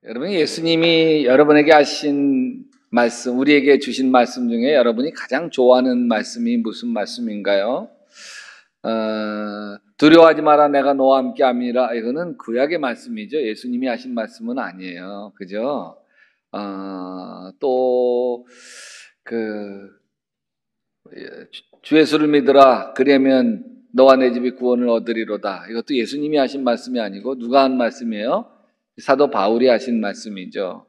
여러분, 예수님이 여러분에게 하신 말씀, 우리에게 주신 말씀 중에 여러분이 가장 좋아하는 말씀이 무슨 말씀인가요? 두려워하지 마라, 내가 너와 함께 함이라. 이거는 구약의 말씀이죠. 예수님이 하신 말씀은 아니에요. 그죠? 또, 주 예수를 믿으라. 그러면 너와 내 집이 구원을 얻으리로다. 이것도 예수님이 하신 말씀이 아니고 누가 한 말씀이에요? 사도 바울이 하신 말씀이죠.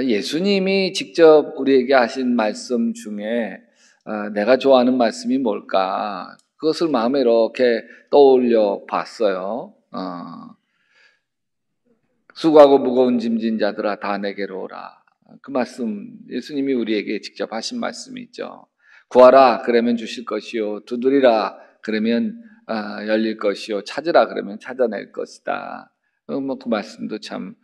예수님이 직접 우리에게 하신 말씀 중에 내가 좋아하는 말씀이 뭘까? 그것을 마음에 이렇게 떠올려 봤어요. 수고하고 무거운 짐진 자들아 다 내게로 오라. 그 말씀 예수님이 우리에게 직접 하신 말씀이죠. 구하라 그러면 주실 것이요, 두드리라 그러면 열릴 것이요, 찾으라 그러면 찾아낼 것이다. 그 말씀도 참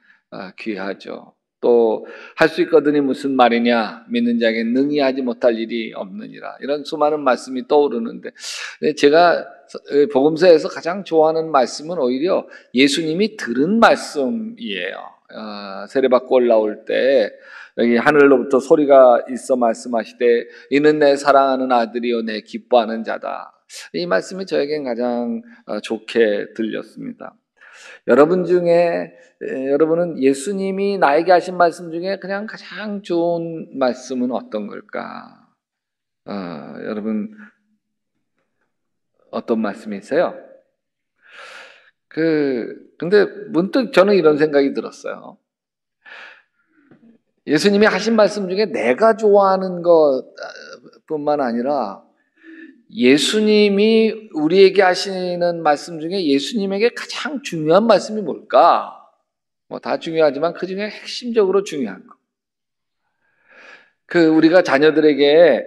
귀하죠. 또 할 수 있거든이 무슨 말이냐, 믿는 자에게 능히 하지 못할 일이 없느니라. 이런 수많은 말씀이 떠오르는데 제가 복음서에서 가장 좋아하는 말씀은 오히려 예수님이 들은 말씀이에요. 세례받고 올라올 때 여기 하늘로부터 소리가 있어 말씀하시되 이는 내 사랑하는 아들이요 내 기뻐하는 자다. 이 말씀이 저에겐 가장 좋게 들렸습니다. 여러분 중에 여러분은 예수님이 나에게 하신 말씀 중에 그냥 가장 좋은 말씀은 어떤 걸까? 여러분 어떤 말씀이세요? 근데 문득 저는 이런 생각이 들었어요. 예수님이 하신 말씀 중에 내가 좋아하는 것뿐만 아니라 예수님이 우리에게 하시는 말씀 중에 예수님에게 가장 중요한 말씀이 뭘까? 뭐 다 중요하지만 그 중에 핵심적으로 중요한 거. 우리가 자녀들에게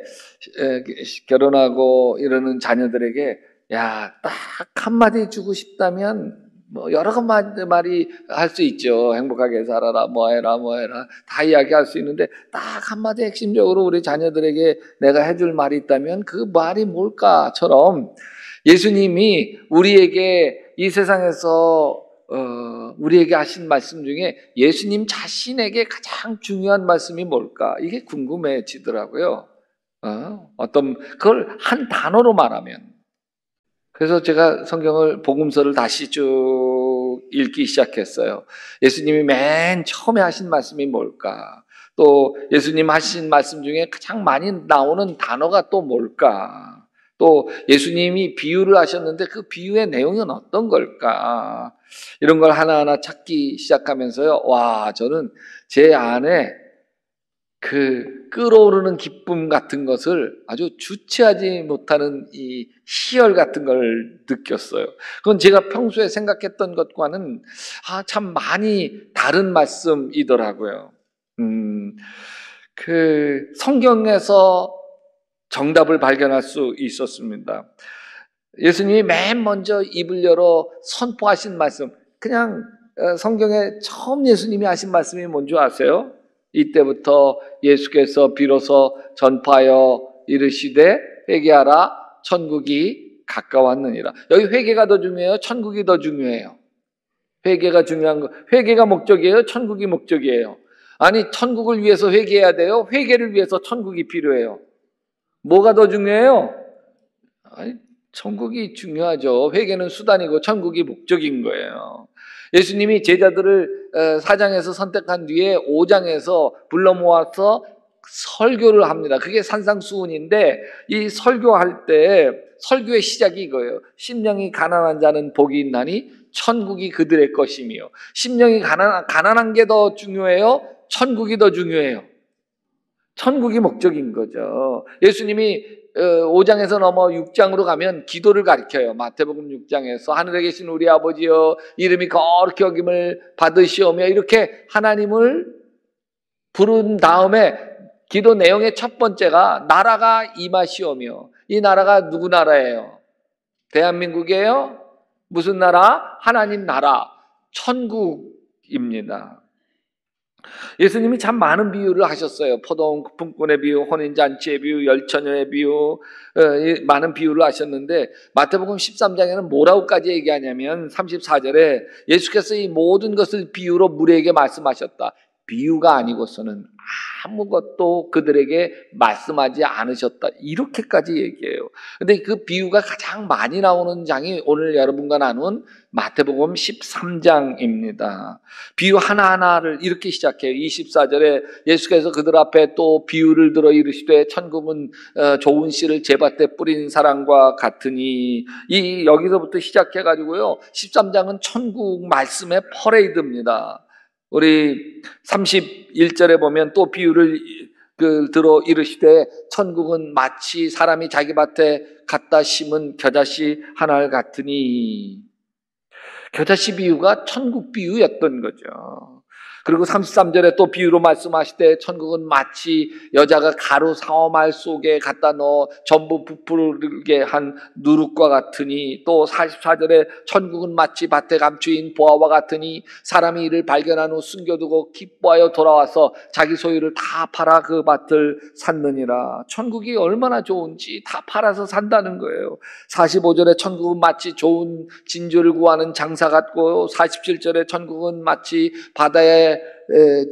결혼하고 이러는 자녀들에게 야, 딱 한마디 주고 싶다면 뭐 여러 말이 할 수 있죠. 행복하게 살아라, 뭐 해라 다 이야기할 수 있는데 딱 한마디 핵심적으로 우리 자녀들에게 내가 해줄 말이 있다면 그 말이 뭘까처럼 예수님이 우리에게 이 세상에서 우리에게 하신 말씀 중에 예수님 자신에게 가장 중요한 말씀이 뭘까? 이게 궁금해지더라고요. 그걸 한 단어로 말하면. 그래서 제가 성경을, 복음서를 다시 쭉 읽기 시작했어요. 예수님이 맨 처음에 하신 말씀이 뭘까? 또 예수님 하신 말씀 중에 가장 많이 나오는 단어가 또 뭘까? 또 예수님이 비유를 하셨는데 그 비유의 내용은 어떤 걸까? 이런 걸 하나하나 찾기 시작하면서요. 와, 저는 제 안에 끓어오르는 기쁨 같은 것을 아주 주체하지 못하는 이 희열 같은 걸 느꼈어요. 그건 제가 평소에 생각했던 것과는 참 많이 다른 말씀이더라고요. 성경에서 정답을 발견할 수 있었습니다. 예수님이 맨 먼저 입을 열어 선포하신 말씀, 그냥 성경에 처음 예수님이 하신 말씀이 뭔지 아세요? 이때부터 예수께서 비로소 전파하여 이르시되 회개하라 천국이 가까웠느니라. 여기 회개가 더 중요해요? 천국이 더 중요해요? 회개가 중요한 거. 회개가 목적이에요? 천국이 목적이에요? 아니, 천국을 위해서 회개해야 돼요? 회개를 위해서 천국이 필요해요? 뭐가 더 중요해요? 아니, 천국이 중요하죠. 회개는 수단이고 천국이 목적인 거예요. 예수님이 제자들을 4장에서 선택한 뒤에 5장에서 불러 모아서 설교를 합니다. 그게 산상수훈인데 이 설교할 때 설교의 시작이 이거예요. 심령이 가난한 자는 복이 있나니 천국이 그들의 것이며. 심령이 가난한 게 더 중요해요? 천국이 더 중요해요? 천국이 목적인 거죠. 예수님이 5장에서 넘어 6장으로 가면 기도를 가르쳐요. 마태복음 6장에서 하늘에 계신 우리 아버지여 이름이 거룩히 여김을 받으시오며, 이렇게 하나님을 부른 다음에 기도 내용의 첫 번째가 나라가 임하시오며. 이 나라가 누구 나라예요? 대한민국이에요? 무슨 나라? 하나님 나라, 천국입니다. 예수님이 참 많은 비유를 하셨어요. 포도원 품꾼의 비유, 혼인잔치의 비유, 열처녀의 비유, 많은 비유를 하셨는데 마태복음 13장에는 뭐라고까지 얘기하냐면 34절에 예수께서 이 모든 것을 비유로 무리에게 말씀하셨다. 비유가 아니고서는 아무것도 그들에게 말씀하지 않으셨다. 이렇게까지 얘기해요. 근데 그 비유가 가장 많이 나오는 장이 오늘 여러분과 나눈 마태복음 13장입니다. 비유 하나하나를 이렇게 시작해요. 24절에 예수께서 그들 앞에 또 비유를 들어 이르시되 천국은 좋은 씨를 제밭에 뿌린 사람과 같으니, 이 여기서부터 시작해가지고요 13장은 천국 말씀의 퍼레이드입니다. 우리 31절에 보면 또 비유를 들어 이르시되 천국은 마치 사람이 자기 밭에 갖다 심은 겨자씨 하나를 같으니, 겨자씨 비유가 천국 비유였던 거죠. 그리고 33절에 또 비유로 말씀하시되 천국은 마치 여자가 가루 사오말 속에 갖다 넣어 전부 부풀게 한 누룩과 같으니, 또 44절에 천국은 마치 밭에 감추인 보화와 같으니 사람이 이를 발견한 후 숨겨두고 기뻐하여 돌아와서 자기 소유를 다 팔아 그 밭을 샀느니라. 천국이 얼마나 좋은지 다 팔아서 산다는 거예요. 45절에 천국은 마치 좋은 진주를 구하는 장사 같고, 47절에 천국은 마치 바다에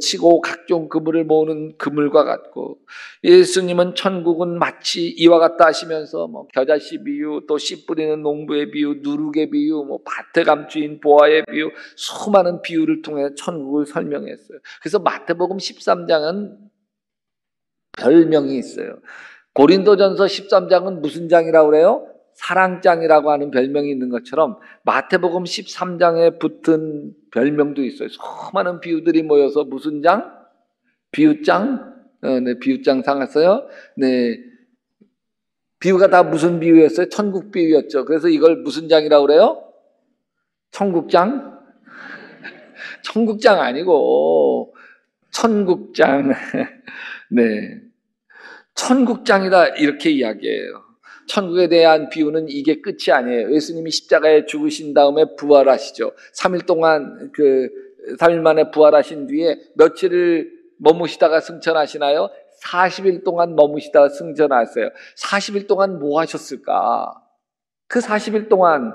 치고 각종 그물을 모으는 그물과 같고, 예수님은 천국은 마치 이와 같다 하시면서 겨자씨 비유, 또 씨 뿌리는 농부의 비유, 누룩의 비유, 밭에 감추인 보화의 비유, 수많은 비유를 통해 천국을 설명했어요. 그래서 마태복음 13장은 별명이 있어요. 고린도전서 13장은 무슨 장이라고 그래요? 사랑장이라고 하는 별명이 있는 것처럼 마태복음 13장에 붙은 별명도 있어요. 수많은 비유들이 모여서 무슨 장? 비유장? 네, 비유장 상했어요. 네, 비유가 다 무슨 비유였어요? 천국 비유였죠. 그래서 이걸 무슨 장이라고 그래요? 천국장? 천국장 아니고 천국장. 네, 천국장이다 이렇게 이야기해요. 천국에 대한 비유는 이게 끝이 아니에요. 예수님이 십자가에 죽으신 다음에 부활하시죠. 3일 만에 부활하신 뒤에 며칠을 머무시다가 승천하시나요? 40일 동안 머무시다가 승천하셨어요. 40일 동안 뭐 하셨을까? 그 40일 동안,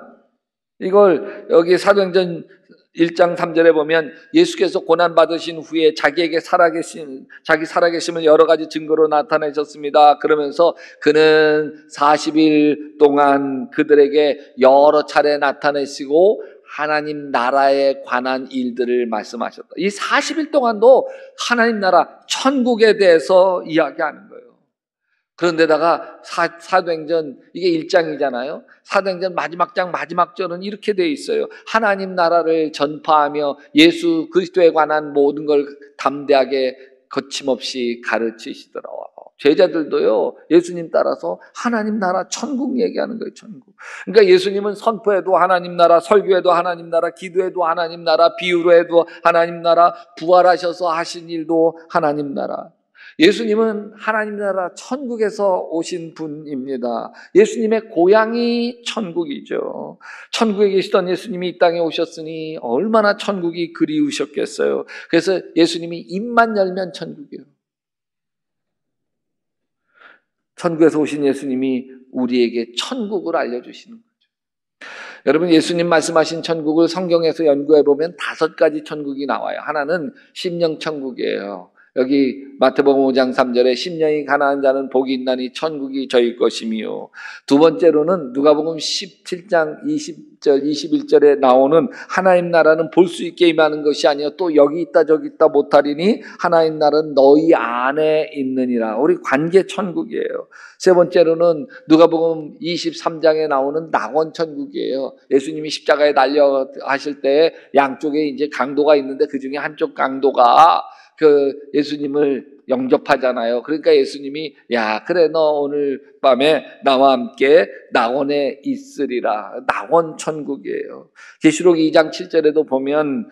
이걸 여기 사도행전 1장 3절에 보면 예수께서 고난받으신 후에 자기 살아계심을 여러 가지 증거로 나타내셨습니다. 그러면서 그는 40일 동안 그들에게 여러 차례 나타내시고 하나님 나라에 관한 일들을 말씀하셨다. 이 40일 동안도 하나님 나라 천국에 대해서 이야기하는 거예요. 그런데다가 사도행전 이게 1장이잖아요. 사도행전 마지막 장 마지막 절은 이렇게 돼 있어요. 하나님 나라를 전파하며 예수 그리스도에 관한 모든 걸 담대하게 거침없이 가르치시더라. 제자들도요 예수님 따라서 하나님 나라 천국 얘기하는 거예요. 천국. 그러니까 예수님은 선포해도 하나님 나라, 설교해도 하나님 나라, 기도해도 하나님 나라, 비유로 해도 하나님 나라, 부활하셔서 하신 일도 하나님 나라. 예수님은 하나님 나라 천국에서 오신 분입니다. 예수님의 고향이 천국이죠. 천국에 계시던 예수님이 이 땅에 오셨으니 얼마나 천국이 그리우셨겠어요. 그래서 예수님이 입만 열면 천국이에요. 천국에서 오신 예수님이 우리에게 천국을 알려주시는 거죠. 여러분, 예수님 말씀하신 천국을 성경에서 연구해 보면 5가지 천국이 나와요. 하나는 심령천국이에요. 여기 마태복음 5장 3절에 심령이 가난한 자는 복이 있나니 천국이 저희 것이며, 두 번째로는 누가복음 17장 20절 21절에 나오는 하나님 나라는 볼 수 있게 임하는 것이 아니요 또 여기 있다 저기 있다 못하리니 하나님 나라는 너희 안에 있느니라. 우리 관계 천국이에요. 세 번째로는 누가복음 23장에 나오는 낙원 천국이에요. 예수님이 십자가에 달려 하실 때 양쪽에 이제 강도가 있는데 그 중에 한쪽 강도가 예수님을 영접하잖아요. 그러니까 예수님이 야 그래 너 오늘 밤에 나와 함께 낙원에 있으리라. 낙원 천국이에요. 계시록 2장 7절에도 보면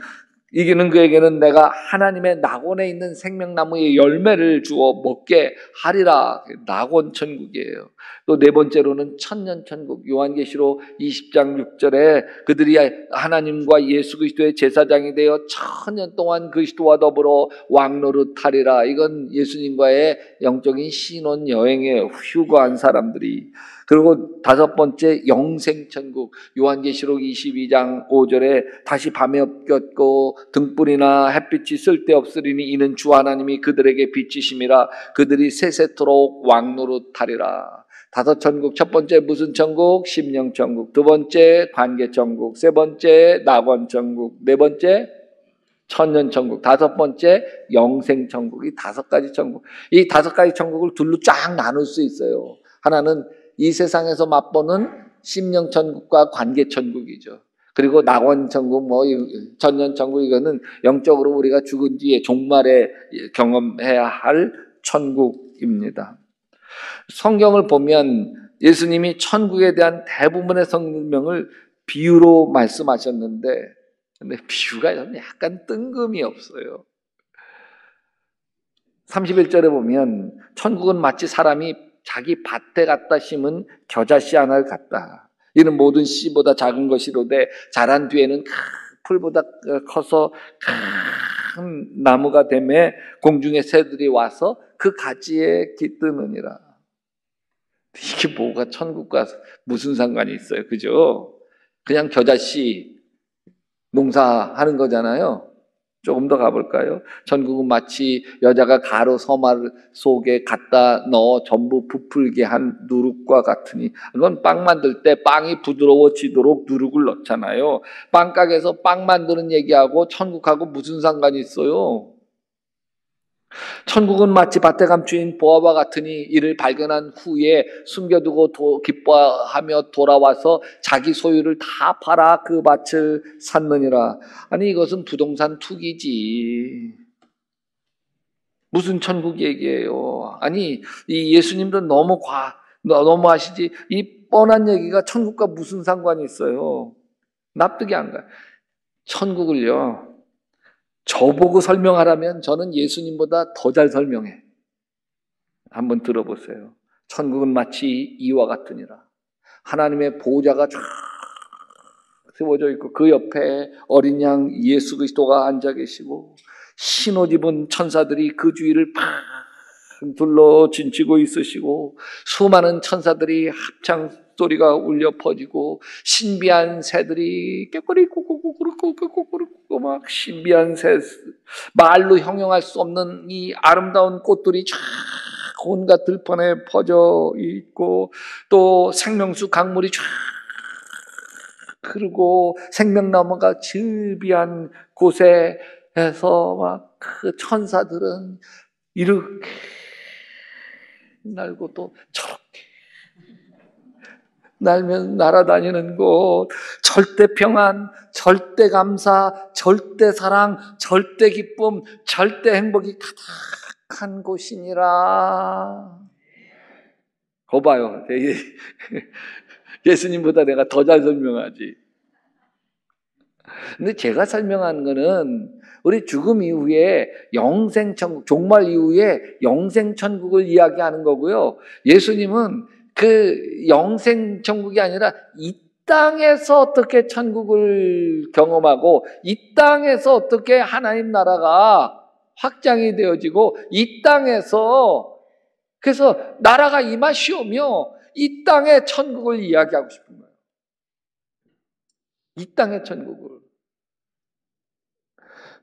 이기는 그에게는 내가 하나님의 낙원에 있는 생명나무의 열매를 주어 먹게 하리라. 낙원 천국이에요. 또 네 번째로는 천년 천국. 요한계시록 20장 6절에 그들이 하나님과 예수 그리스도의 제사장이 되어 천년 동안 그리스도와 더불어 왕노릇하리라. 이건 예수님과의 영적인 신혼 여행에 휴거한 사람들이. 그리고 다섯 번째 영생천국. 요한계시록 22장 5절에 다시 밤에 없겠고 등불이나 햇빛이 쓸데없으리니 이는 주 하나님이 그들에게 빛이심이라. 그들이 세세토록 왕노릇하리라. 다섯 천국. 첫 번째 무슨 천국? 심령천국. 두 번째 관계천국. 세 번째 낙원천국. 네 번째 천년천국. 다섯 번째 영생천국. 이 다섯 가지 천국. 이 다섯 가지 천국을 둘로 쫙 나눌 수 있어요. 하나는 이 세상에서 맛보는 심령천국과 관계천국이죠. 그리고 낙원천국, 천년천국, 이거는 영적으로 우리가 죽은 뒤에 종말에 경험해야 할 천국입니다. 성경을 보면 예수님이 천국에 대한 대부분의 설명을 비유로 말씀하셨는데, 근데 비유가 약간 뜬금이 없어요. 31절에 보면 천국은 마치 사람이 자기 밭에 갖다 심은 겨자씨 하나를 같다. 이는 모든 씨보다 작은 것이로되 자란 뒤에는 풀보다 커서 큰 나무가 되매 공중의 새들이 와서 그 가지에 깃드느니라. 이게 뭐가 천국과 무슨 상관이 있어요? 그죠? 그냥 겨자씨 농사하는 거잖아요. 조금 더 가볼까요? 천국은 마치 여자가 가루 서말 속에 갖다 넣어 전부 부풀게 한 누룩과 같으니, 이건 빵 만들 때 빵이 부드러워지도록 누룩을 넣잖아요. 빵가게에서 빵 만드는 얘기하고 천국하고 무슨 상관이 있어요? 천국은 마치 밭에 감추인 보화와 같으니 이를 발견한 후에 숨겨두고 기뻐하며 돌아와서 자기 소유를 다 팔아 그 밭을 샀느니라. 아니 이것은 부동산 투기지. 무슨 천국 얘기예요? 아니 이 예수님도 너무 하시지. 이 뻔한 얘기가 천국과 무슨 상관이 있어요? 납득이 안 가요. 천국을요, 저보고 설명하라면 저는 예수님보다 더 잘 설명해. 한번 들어보세요. 천국은 마치 이와 같으니라. 하나님의 보좌가 쫙 세워져 있고 그 옆에 어린 양 예수 그리스도가 앉아 계시고 흰옷 입은 천사들이 그 주위를 팍 둘러 진치고 있으시고 수많은 천사들이 합창 소리가 울려 퍼지고 신비한 새들이 깨꼬리 꾸꾸꾸꾸꾸꾸꾸꾸꾸꾸꾸꾸 막 신비한 새, 말로 형용할 수 없는 이 아름다운 꽃들이 쫙 온갖 들판에 퍼져 있고 또 생명수 강물이 쫙 흐르고 생명나무가 즐비한 곳에서 막 그 천사들은 이렇게 날고 또 저렇게 날면 날아다니는 곳, 절대 평안, 절대 감사, 절대 사랑, 절대 기쁨, 절대 행복이 가득한 곳이니라. 거 봐요. 예수님보다 내가 더 잘 설명하지. 근데 제가 설명하는 거는 우리 죽음 이후에 영생천국, 종말 이후에 영생천국을 이야기하는 거고요. 예수님은 그 영생천국이 아니라 이 땅에서 어떻게 천국을 경험하고 이 땅에서 어떻게 하나님 나라가 확장이 되어지고 이 땅에서 그래서 나라가 임하시오며 이 땅의 천국을 이야기하고 싶은 거예요. 이 땅의 천국을.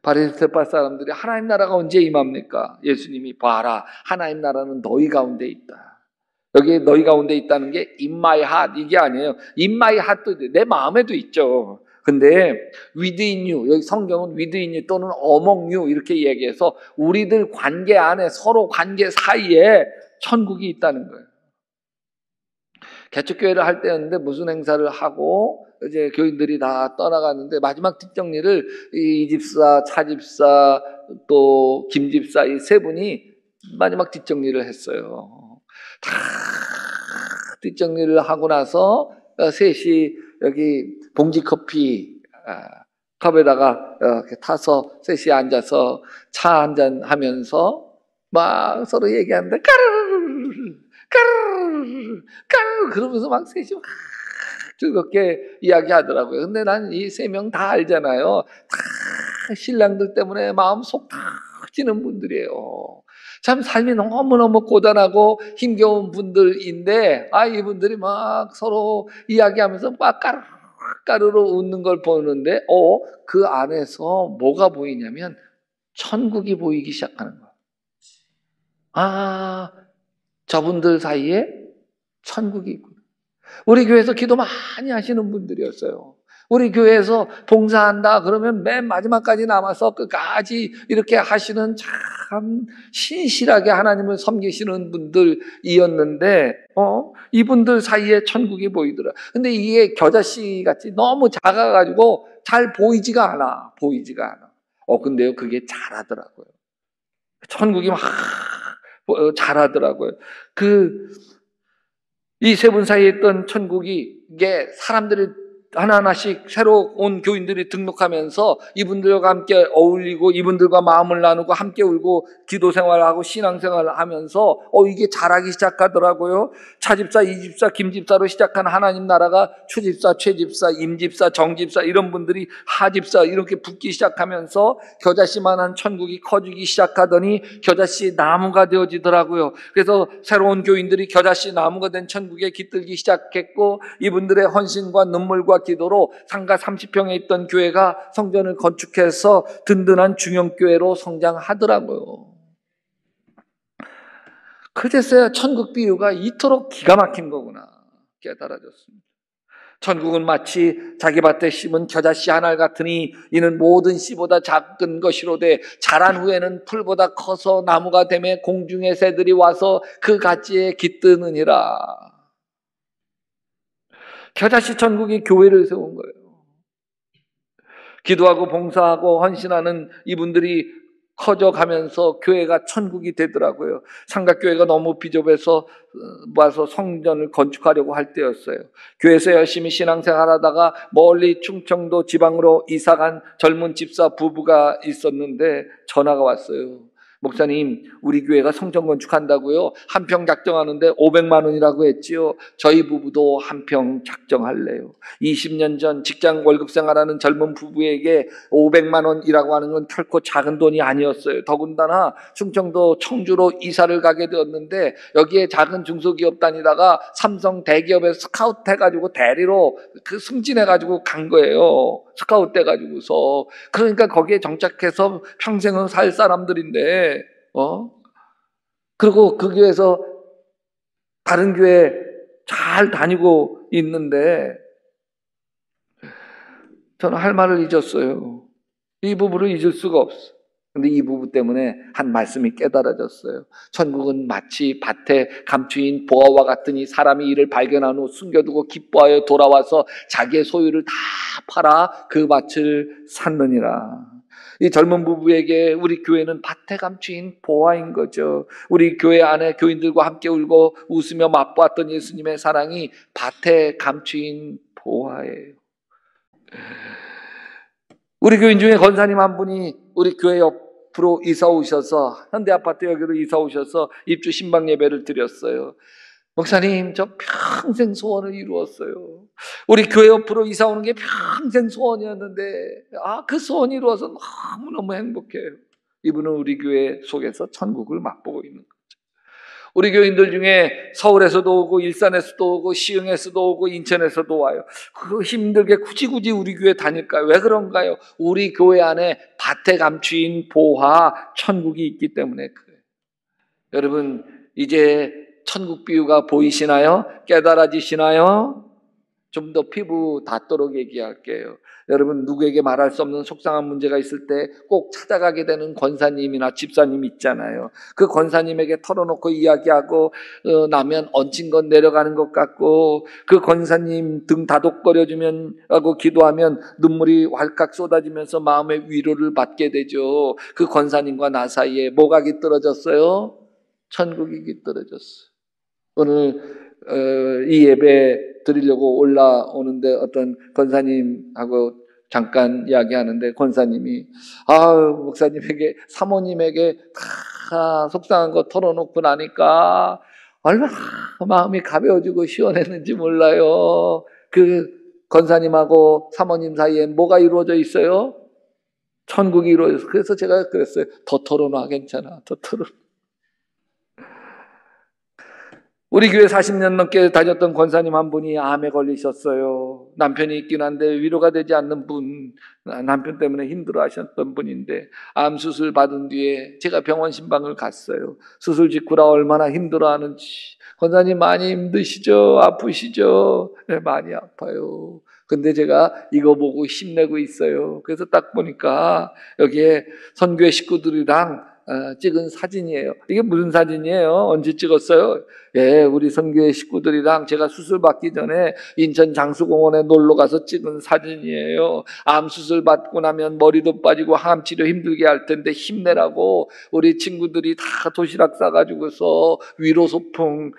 바리새파 사람들이 하나님 나라가 언제 임합니까? 예수님이 봐라, 하나님 나라는 너희 가운데 있다. 여기 너희 가운데 있다는 게 in my heart 이게 아니에요. in my heart도 내 마음에도 있죠. 근데 within you, 여기 성경은 within you 또는 among you 이렇게 얘기해서 우리들 관계 안에 서로 관계 사이에 천국이 있다는 거예요. 개척교회를 할 때였는데 무슨 행사를 하고 이제 교인들이 다 떠나갔는데 마지막 뒷정리를 이 집사, 차 집사, 또 김 집사 이 세 분이 마지막 뒷정리를 했어요. 다 뒷정리를 하고 나서 셋이 여기 봉지 커피 컵에다가 이렇게 타서 셋이 앉아서 차 한잔 하면서 막 서로 얘기하는데 까르르 까르르 까르르 그러면서 막 셋이 막 즐겁게 이야기하더라고요. 근데 난 이 세 명 다 알잖아요. 다 신랑들 때문에 마음 속 터지는 분들이에요. 참 삶이 너무너무 고단하고 힘겨운 분들인데 이분들이 막 서로 이야기하면서 막 까르르 웃는 걸 보는데 그 안에서 뭐가 보이냐면 천국이 보이기 시작하는 거예요. 저분들 사이에 천국이 있구나. 우리 교회에서 기도 많이 하시는 분들이었어요. 우리 교회에서 봉사한다 그러면 맨 마지막까지 남아서 끝까지 이렇게 하시는 참 신실하게 하나님을 섬기시는 분들이었는데 이분들 사이에 천국이 보이더라. 근데 이게 겨자씨 같이 너무 작아가지고 잘 보이지가 않아. 근데요 그게 잘하더라고요. 천국이 막 잘하더라고요. 이 세 분 사이에 있던 천국이 이게 사람들이 하나하나씩 새로 온 교인들이 등록하면서 이분들과 함께 어울리고 이분들과 마음을 나누고 함께 울고 기도 생활하고 신앙 생활을 하면서 이게 자라기 시작하더라고요. 차집사, 이집사, 김집사로 시작한 하나님 나라가 추집사, 최집사, 임집사, 정집사 이런 분들이 하집사 이렇게 붙기 시작하면서 겨자씨만한 천국이 커지기 시작하더니 겨자씨 나무가 되어지더라고요. 그래서 새로운 교인들이 겨자씨 나무가 된 천국에 깃들기 시작했고 이분들의 헌신과 눈물과 기도로 상가 30평에 있던 교회가 성전을 건축해서 든든한 중형교회로 성장하더라고요. 그제서야 천국 비유가 이토록 기가 막힌 거구나 깨달아졌습니다. 천국은 마치 자기 밭에 심은 겨자씨 한 알 같으니 이는 모든 씨보다 작은 것이로되 자란 후에는 풀보다 커서 나무가 되매 공중의 새들이 와서 그 가지에 깃드느니라. 겨자씨 천국이 교회를 세운 거예요. 기도하고 봉사하고 헌신하는 이분들이 커져가면서 교회가 천국이 되더라고요. 삼각교회가 너무 비좁아서 와서 성전을 건축하려고 할 때였어요. 교회에서 열심히 신앙생활하다가 멀리 충청도 지방으로 이사간 젊은 집사 부부가 있었는데 전화가 왔어요. 목사님, 우리 교회가 성전 건축한다고요? 한 평 작정하는데 500만 원이라고 했지요. 저희 부부도 한 평 작정할래요. 20년 전 직장 월급 생활하는 젊은 부부에게 500만 원이라고 하는 건 결코 작은 돈이 아니었어요. 더군다나 충청도 청주로 이사를 가게 되었는데 여기에 작은 중소기업 다니다가 삼성 대기업에 스카우트 해가지고 대리로 승진해가지고 간 거예요. 스카우트 해가지고서. 그러니까 거기에 정착해서 평생을 살 사람들인데 그리고 그 교회에서 다른 교회 잘 다니고 있는데 저는 할 말을 잊었어요. 이 부부를 잊을 수가 없어. 근데 이 부부 때문에 한 말씀이 깨달아졌어요. 천국은 마치 밭에 감추인 보화와 같으니 사람이 이를 발견한 후 숨겨두고 기뻐하여 돌아와서 자기의 소유를 다 팔아 그 밭을 샀느니라. 이 젊은 부부에게 우리 교회는 밭에 감추인 보화인 거죠. 우리 교회 안에 교인들과 함께 울고 웃으며 맛보았던 예수님의 사랑이 밭에 감추인 보화예요. 우리 교인 중에 권사님 한 분이 우리 교회 옆으로 이사 오셔서 현대아파트 여기로 이사 오셔서 입주 신방 예배를 드렸어요. 목사님, 저 평생 소원을 이루었어요. 우리 교회 옆으로 이사 오는 게 평생 소원이었는데 그 소원이 이루어서 너무너무 행복해요. 이분은 우리 교회 속에서 천국을 맛보고 있는 거예요. 우리 교인들 중에 서울에서도 오고 일산에서도 오고 시흥에서도 오고 인천에서도 와요. 그 힘들게 굳이 우리 교회 다닐까요? 왜 그런가요? 우리 교회 안에 밭에 감추인 보화 천국이 있기 때문에 그래요. 여러분 이제 천국 비유가 보이시나요? 깨달아지시나요? 좀 더 피부 닿도록 얘기할게요. 여러분 누구에게 말할 수 없는 속상한 문제가 있을 때 꼭 찾아가게 되는 권사님이나 집사님 있잖아요. 그 권사님에게 털어놓고 이야기하고 나면 얹힌 건 내려가는 것 같고 그 권사님 등 다독거려주면 하고 기도하면 눈물이 왈칵 쏟아지면서 마음의 위로를 받게 되죠. 그 권사님과 나 사이에 뭐가 깃들어졌어요? 천국이 깃들어졌어요. 오늘 이 예배 드리려고 올라오는데 어떤 권사님하고 잠깐 이야기하는데 권사님이 목사님에게 사모님에게 다 속상한 거 털어놓고 나니까 얼마나 마음이 가벼워지고 시원했는지 몰라요. 그 권사님하고 사모님 사이에 뭐가 이루어져 있어요? 천국이 이루어져서. 그래서 제가 그랬어요. 더 털어놔. 괜찮아. 더 털어놔. 우리 교회 40년 넘게 다녔던 권사님 한 분이 암에 걸리셨어요. 남편이 있긴 한데 위로가 되지 않는 분, 남편 때문에 힘들어 하셨던 분인데 암 수술 받은 뒤에 제가 병원 신방을 갔어요. 수술 직후라 얼마나 힘들어 하는지. 권사님 많이 힘드시죠? 아프시죠? 네, 많이 아파요. 근데 제가 이거 보고 힘내고 있어요. 그래서 딱 보니까 여기에 선교회 식구들이랑 찍은 사진이에요. 이게 무슨 사진이에요? 언제 찍었어요? 예, 우리 선교회 식구들이랑 제가 수술 받기 전에 인천 장수공원에 놀러 가서 찍은 사진이에요. 암 수술 받고 나면 머리도 빠지고 항암 치료 힘들게 할 텐데 힘내라고 우리 친구들이 다 도시락 싸가지고서 위로 소풍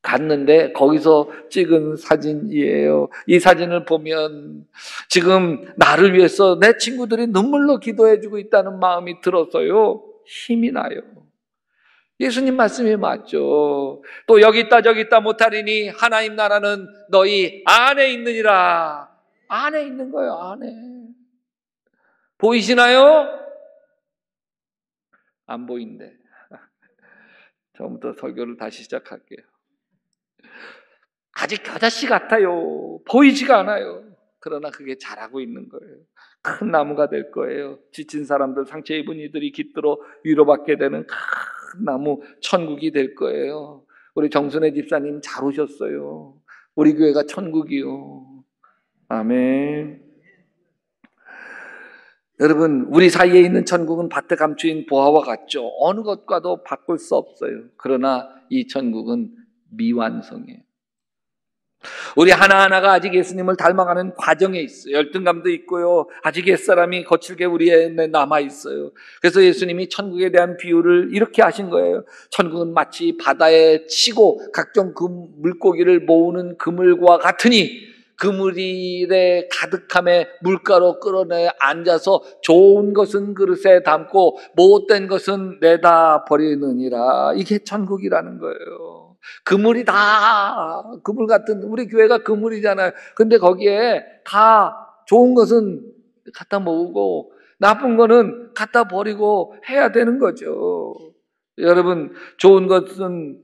갔는데 거기서 찍은 사진이에요. 이 사진을 보면 지금 나를 위해서 내 친구들이 눈물로 기도해주고 있다는 마음이 들어서요. 힘이 나요. 예수님 말씀이 맞죠. 또 여기 있다 저기 있다 못하리니 하나님 나라는 너희 안에 있느니라. 안에 있는 거예요. 안에. 보이시나요? 안 보인대. 처음부터 설교를 다시 시작할게요. 아직 겨자씨 같아요. 보이지가 않아요. 그러나 그게 자라고 있는 거예요. 큰 나무가 될 거예요. 지친 사람들, 상처 입은 이들이 깃들어 위로받게 되는 큰 나무, 천국이 될 거예요. 우리 정순애 집사님 잘 오셨어요. 우리 교회가 천국이요. 아멘. 여러분, 우리 사이에 있는 천국은 밭에 감추인 보화와 같죠. 어느 것과도 바꿀 수 없어요. 그러나 이 천국은 미완성이에요. 우리 하나하나가 아직 예수님을 닮아가는 과정에 있어요. 열등감도 있고요. 아직 옛사람이 거칠게 우리에 남아있어요. 그래서 예수님이 천국에 대한 비유를 이렇게 하신 거예요. 천국은 마치 바다에 치고 각종 물고기를 모으는 그물과 같으니 그물에 가득함에 물가로 끌어내 앉아서 좋은 것은 그릇에 담고 못된 것은 내다 버리느니라. 이게 천국이라는 거예요. 그물이 다 그물 같은 우리 교회가 그물이잖아요. 근데 거기에 다 좋은 것은 갖다 모으고 나쁜 거는 갖다 버리고 해야 되는 거죠. 여러분, 좋은 것은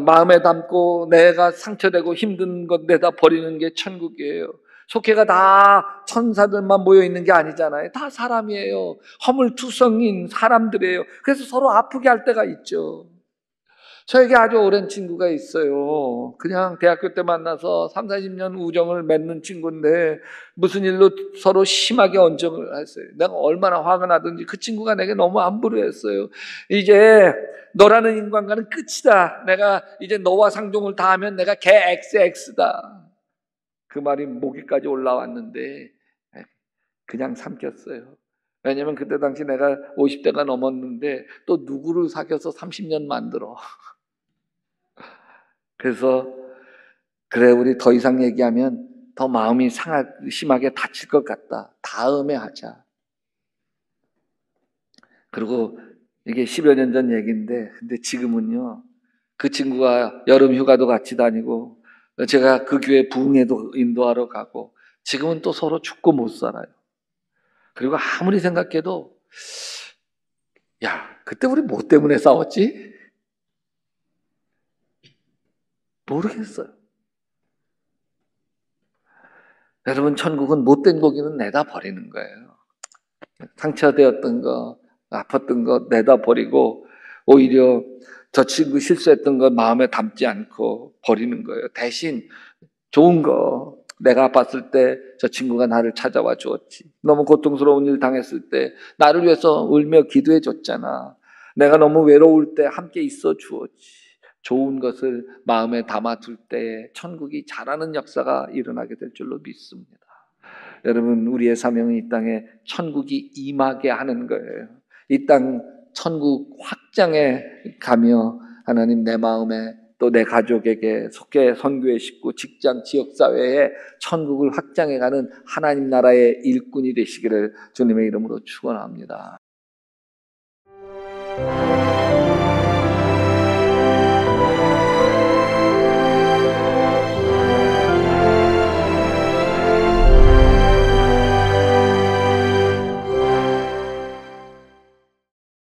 마음에 담고 내가 상처되고 힘든 것 내다 버리는 게 천국이에요. 속회가 다 천사들만 모여 있는 게 아니잖아요. 다 사람이에요. 허물투성인 사람들이에요. 그래서 서로 아프게 할 때가 있죠. 저에게 아주 오랜 친구가 있어요. 그냥 대학교 때 만나서 3, 40년 우정을 맺는 친구인데 무슨 일로 서로 심하게 언쟁을 했어요. 내가 얼마나 화가 나든지 그 친구가 내게 너무 안부르했어요. 이제 너라는 인간과는 끝이다. 내가 이제 너와 상종을 다 하면 내가 개 XX다. 그 말이 목에까지 올라왔는데 그냥 삼켰어요. 왜냐면 그때 당시 내가 50대가 넘었는데 또 누구를 사귀어서 30년 만들어. 그래서 그래, 우리 더 이상 얘기하면 더 마음이 심하게 다칠 것 같다. 다음에 하자. 그리고 이게 10여 년 전 얘기인데 근데 지금은요. 그 친구가 여름 휴가도 같이 다니고 제가 그 교회 부흥회도 인도하러 가고 지금은 또 서로 죽고 못 살아요. 그리고 아무리 생각해도 야, 그때 우리 뭐 때문에 싸웠지? 모르겠어요. 여러분, 천국은 못된 고기는 내다 버리는 거예요. 상처되었던 거, 아팠던 거 내다 버리고 오히려 저 친구 실수했던 거 마음에 담지 않고 버리는 거예요. 대신 좋은 거, 내가 아팠을 때 저 친구가 나를 찾아와 주었지. 너무 고통스러운 일 당했을 때 나를 위해서 울며 기도해 줬잖아. 내가 너무 외로울 때 함께 있어 주었지. 좋은 것을 마음에 담아둘 때 천국이 자라는 역사가 일어나게 될 줄로 믿습니다. 여러분, 우리의 사명은 이 땅에 천국이 임하게 하는 거예요. 이 땅 천국 확장해 가며 하나님 내 마음에 또 내 가족에게, 속해 선교의 식구, 직장, 지역사회에 천국을 확장해가는 하나님 나라의 일꾼이 되시기를 주님의 이름으로 축원합니다.